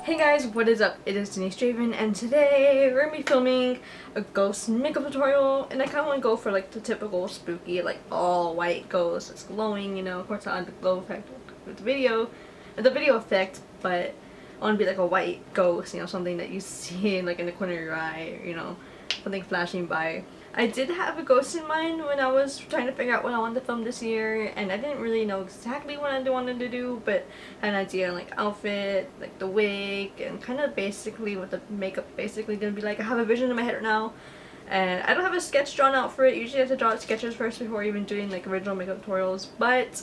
Hey guys, what is up? It is Denise Draven, and today we're gonna be filming a ghost makeup tutorial, and I kind of want to go for like the typical spooky, like all white ghost. It's glowing, you know. Of course, I want the glow effect with the video effect, but I want to be like a white ghost, you know, something that you see like in the corner of your eye, or, you know, something flashing by. I did have a ghost in mind when I was trying to figure out what I wanted to film this year, and I didn't really know exactly what I wanted to do, but I had an idea on like outfit, like the wig, and kind of basically what the makeup basically gonna be like. I have a vision in my head right now, and I don't have a sketch drawn out for it. Usually I have to draw out sketches first before even doing like original makeup tutorials, but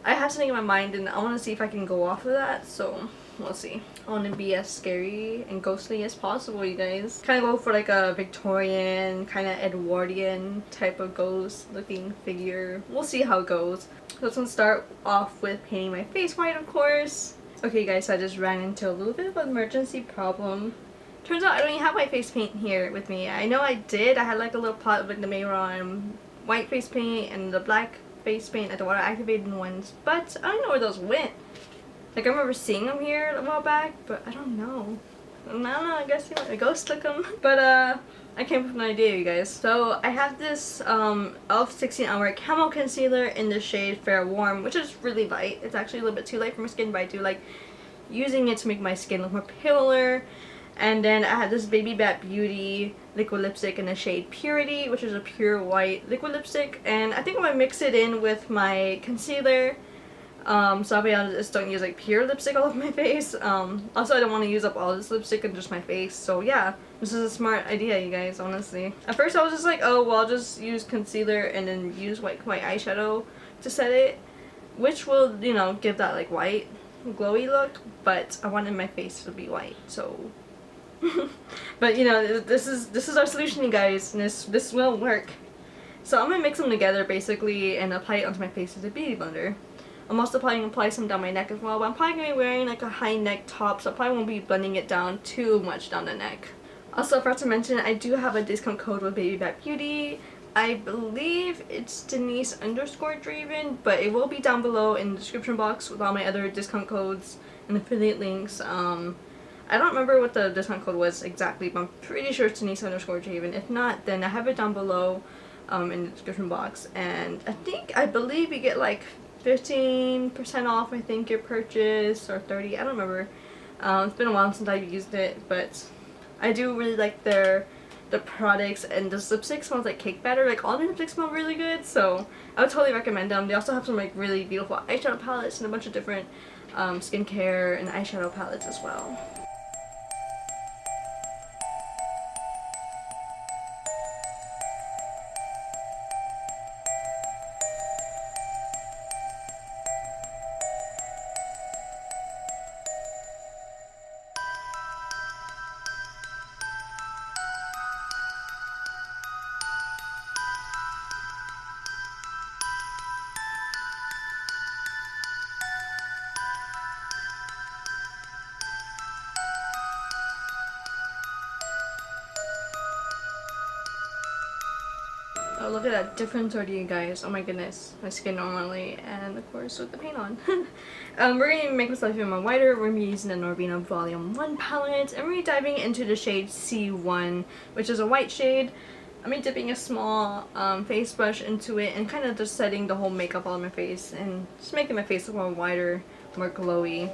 I have something in my mind and I want to see if I can go off of that, so we'll see. I want to be as scary and ghostly as possible, you guys. Kind of go for like a Victorian, kind of Edwardian type of ghost looking figure. We'll see how it goes. So let's start off with painting my face white, of course. Okay guys, so I just ran into a little bit of an emergency problem. Turns out I don't even have my face paint here with me. I know I did. I had like a little pot of like the Mayron white face paint and the black face paint at the water activated ones, but I don't know where those went. Like I remember seeing them here a while back, but I don't know. I don't know, I guess a ghost took them. But I came up with an idea, you guys. So I have this e.l.f. 16 hour camo concealer in the shade Fair Warm, which is really light. It's actually a little bit too light for my skin, but I do like using it to make my skin look more paler. And then I had this Baby Bat Beauty liquid lipstick in the shade Purity, which is a pure white liquid lipstick. And I think I'm gonna mix it in with my concealer. So I'll be honest, just don't use like pure lipstick all over my face. Also I don't want to use up all this lipstick in just my face. So yeah, this is a smart idea, you guys, honestly. At first I was just like, oh well, I'll just use concealer and then use white eyeshadow to set it, which will, you know, give that like white glowy look, but I wanted my face to be white, so but you know, this is our solution, you guys, and this will work. So I'm gonna mix them together basically and apply it onto my face with a beauty blender. I'm also probably apply some down my neck as well, but I'm probably gonna be wearing like a high neck top, so I probably won't be blending it down too much down the neck. Also, I forgot to mention, I do have a discount code with Baby Bat Beauty. I believe it's Denise_Draven, but it will be down below in the description box with all my other discount codes and affiliate links. I don't remember what the discount code was exactly, but I'm pretty sure it's Denise_Draven. If not, then I have it down below in the description box. And I believe you get like 15% off, I think, your purchase, or 30, I don't remember. It's been a while since I've used it, but I do really like the products, and the lipstick smells like cake batter. Like all the lipsticks smell really good, so I would totally recommend them. They also have some like really beautiful eyeshadow palettes and a bunch of different skincare and eyeshadow palettes as well. Oh, look at that difference already, you guys. Oh my goodness. My skin normally, and of course with the paint on. We're going to make this life even more whiter. We're going to be using the Norvina Volume 1 palette, and we're going to be diving into the shade C1, which is a white shade. I'm going to be dipping a small face brush into it and kind of just setting the whole makeup on my face and just making my face look more whiter, more glowy.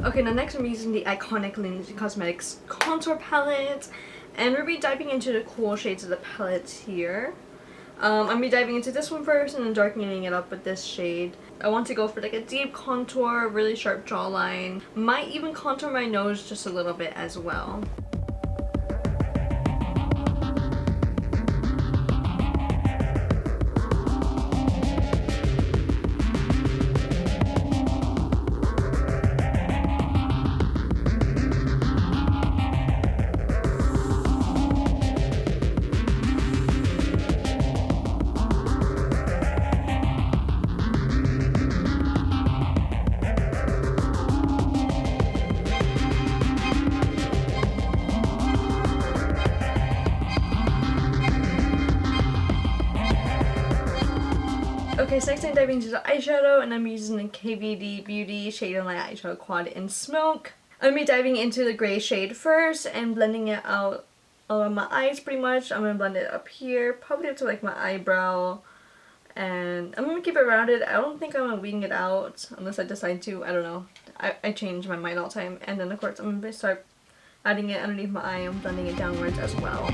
Okay, now next I'm using the iconic Lindsay Cosmetics contour palette, and we'll be diving into the cool shades of the palette here. I'm going to be diving into this one first and then darkening it up with this shade. I want to go for like a deep contour, really sharp jawline. Might even contour my nose just a little bit as well. Okay, so next I'm diving into the eyeshadow, and I'm using the KVD Beauty Shade and Light Eyeshadow Quad in Smoke. I'm going to be diving into the gray shade first and blending it out on my eyes pretty much. I'm going to blend it up here, probably up to like my eyebrow. And I'm going to keep it rounded. I don't think I'm going to wing it out unless I decide to. I don't know. I change my mind all the time. And then of course I'm going to start adding it underneath my eye and blending it downwards as well.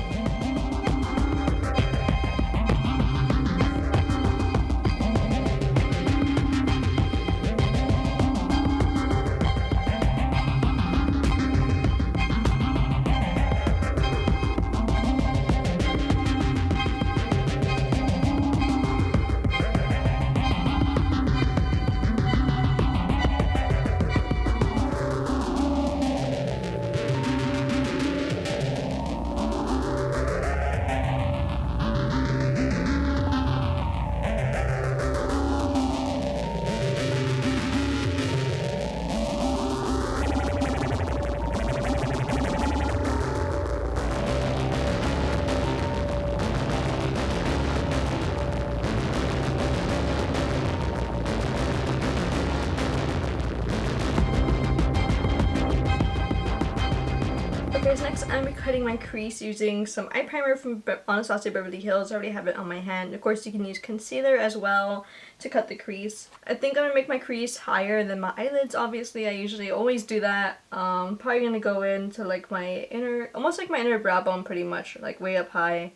Okay, so next I'm cutting my crease using some eye primer from Anastasia Beverly Hills. I already have it on my hand. Of course, you can use concealer as well to cut the crease. I think I'm gonna make my crease higher than my eyelids. Obviously, I usually always do that. Probably gonna go into like my inner, almost like my inner brow bone, pretty much, like way up high,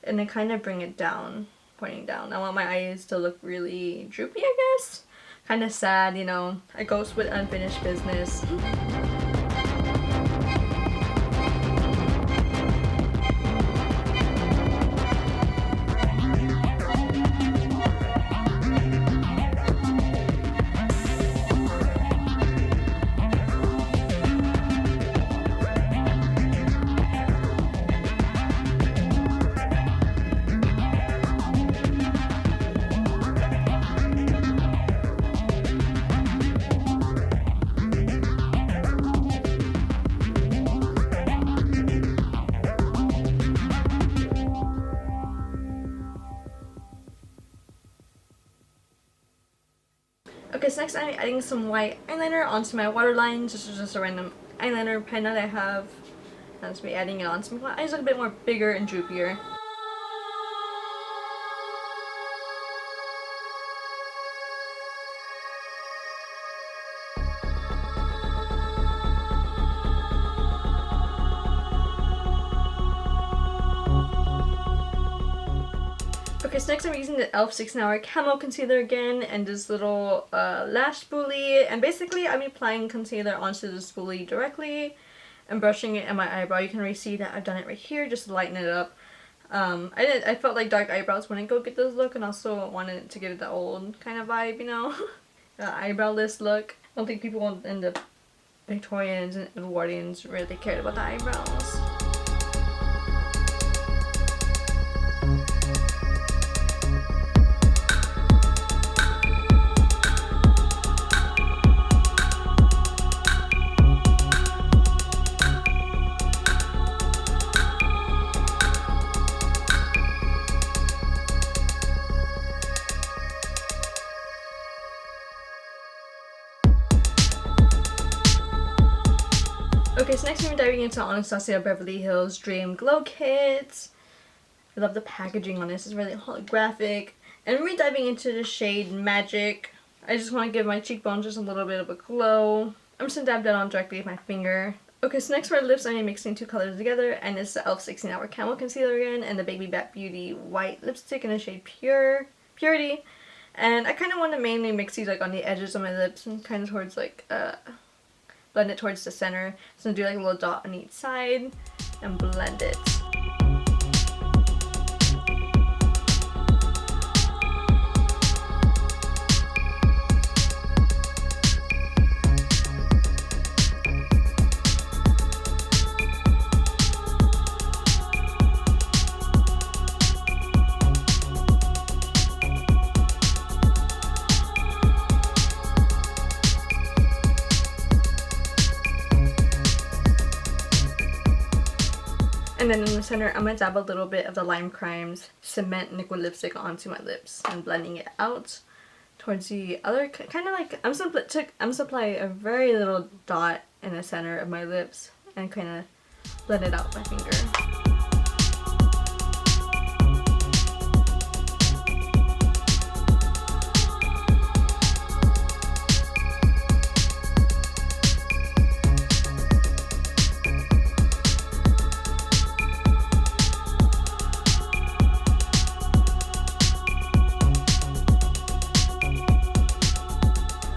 and then kind of bring it down, pointing down. I want my eyes to look really droopy, I guess. Kind of sad, you know. I ghost with unfinished business. Okay, so next I'm adding some white eyeliner onto my waterline. This is just a random eyeliner pen that I have. I'm just be adding it on to make my eyes look a bit more bigger and droopier. Okay, so next I'm using the e.l.f. 16-Hour Camo Concealer again, and this little lash spoolie. And basically, I'm applying concealer onto the spoolie directly and brushing it in my eyebrow. You can already see that I've done it right here, just to lighten it up. I felt like dark eyebrows when I go get this look, and also wanted to give it the old kind of vibe, you know? The eyebrowless look. I don't think people in the Victorians and Edwardians really cared about the eyebrows. Okay, so next we're diving into Anastasia Beverly Hills Dream Glow Kit. I love the packaging on this, it's really holographic. And we're diving into the shade Magic. I just want to give my cheekbones just a little bit of a glow. I'm just going to dab that on directly with my finger. Okay, so next for our lips, I'm mixing two colors together, and it's the e.l.f. 16-Hour Camo Concealer again, and the Baby Bat Beauty White Lipstick in the shade Purity. And I kind of want to mainly mix these like on the edges of my lips and kind of towards like, blend it towards the center. So I'm gonna do like a little dot on each side and blend it. And then in the center, I'm gonna dab a little bit of the Lime Crimes Cement Liquid Lipstick onto my lips and blending it out towards the other, kind of like, I'm gonna apply a very little dot in the center of my lips and kind of blend it out with my finger.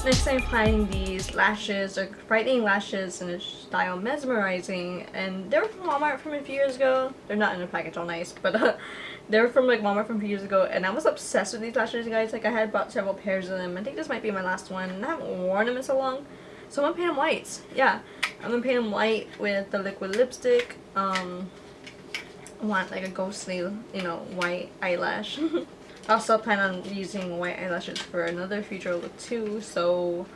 Next, I'm applying these lashes, or brightening lashes in the style Mesmerizing, and they were from Walmart from a few years ago. They're not in a package all nice, but they were from like Walmart from a few years ago, and I was obsessed with these lashes, guys. Like, I had bought several pairs of them. I think this might be my last one, and I haven't worn them in so long. So I'm gonna paint them white. Yeah, I'm gonna paint them white with the liquid lipstick. I want like a ghostly, you know, white eyelash. I also plan on using white eyelashes for another future look too, so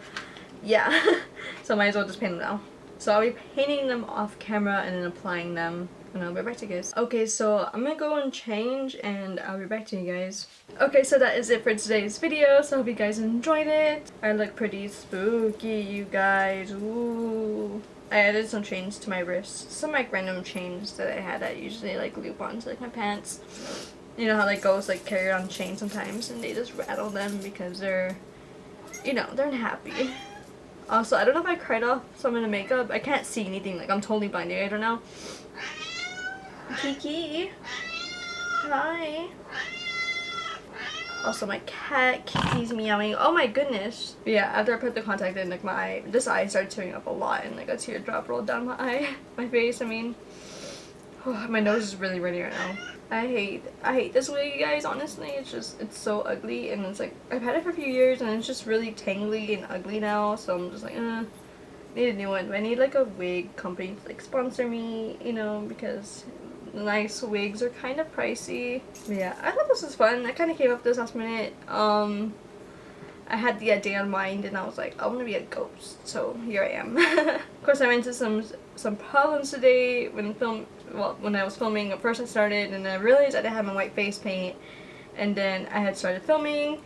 yeah. So might as well just paint them now. So I'll be painting them off camera and then applying them, and I'll be back to you guys. Okay, so I'm gonna go and change and I'll be back to you guys. Okay, so that is it for today's video, so I hope you guys enjoyed it. I look pretty spooky, you guys. Ooh. I added some chains to my wrists. Some like random chains that I had that usually like loop onto like my pants. You know how like ghosts like carry on chains sometimes and they just rattle them because they're, you know, they're unhappy. Also, I don't know if I cried off some of the makeup. I can't see anything. Like, I'm totally blinded. I don't know. Kiki. Hi. Also, my cat Kiki's meowing. Oh my goodness. But yeah, after I put the contact in, like this eye started tearing up a lot and like a teardrop rolled down my eye. My face, I mean. Oh, my nose is really runny right now. I hate this wig, you guys. Honestly, it's so ugly, and it's like I've had it for a few years and it's just really tangly and ugly now, so I'm just like, need a new one. But I need like a wig company to like sponsor me, you know, because nice wigs are kind of pricey. But yeah, I thought this was fun. I kind of came up with this last minute. I had the idea in mind and I was like, I want to be a ghost, so here I am. Of course, I ran into some problems today when I was filming. At first I started and then I realized I didn't have my white face paint, and then I had started filming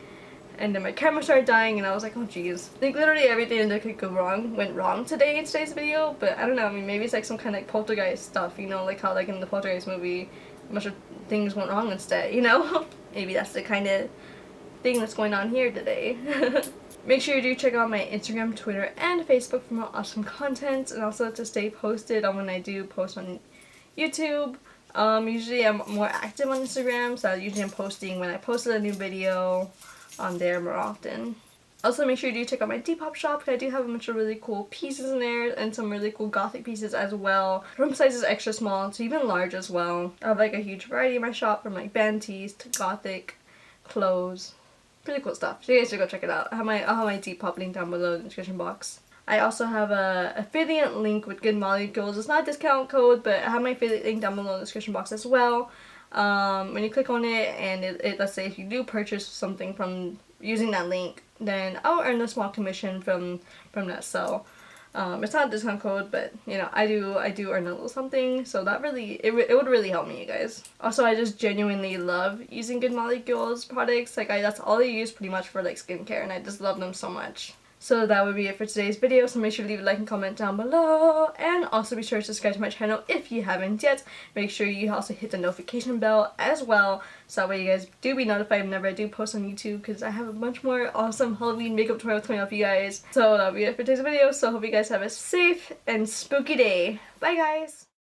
and then my camera started dying and I was like, oh geez. Like literally everything that could go wrong went wrong today in today's video, but I don't know, I mean maybe it's like some kind of like poltergeist stuff, you know, like how like in the Poltergeist movie a bunch of things went wrong instead, you know? Maybe that's the kind of thing that's going on here today. Make sure you do check out my Instagram, Twitter, and Facebook for more awesome content, and also to stay posted on when I do post on YouTube. Usually I'm more active on Instagram, so usually I'm posting when I posted a new video on there more often. Also, make sure you do check out my Depop shop, because I do have a bunch of really cool pieces in there and some really cool gothic pieces as well. From sizes extra small to even large as well. I have like a huge variety in my shop, from like band tees to gothic clothes. Pretty cool stuff, so you guys should go check it out. I'll have my Depop link down below in the description box. I also have a affiliate link with good molecules. It's not a discount code, but I have my affiliate link down below in the description box as well. When you click on it and it let's say if you do purchase something from using that link, then I'll earn a small commission from that sale. It's not a discount code, but you know, I do earn a little something, so that really it would really help me, you guys. Also, I just genuinely love using Good Molecules products. Like that's all I use pretty much for like skincare, and I just love them so much. So that would be it for today's video, so make sure to leave a like and comment down below, and also be sure to subscribe to my channel if you haven't yet. Make sure you also hit the notification bell as well, so that way you guys do be notified whenever I do post on YouTube, because I have a bunch more awesome Halloween makeup tutorials coming up for you guys. So that'll be it for today's video, so I hope you guys have a safe and spooky day. Bye guys!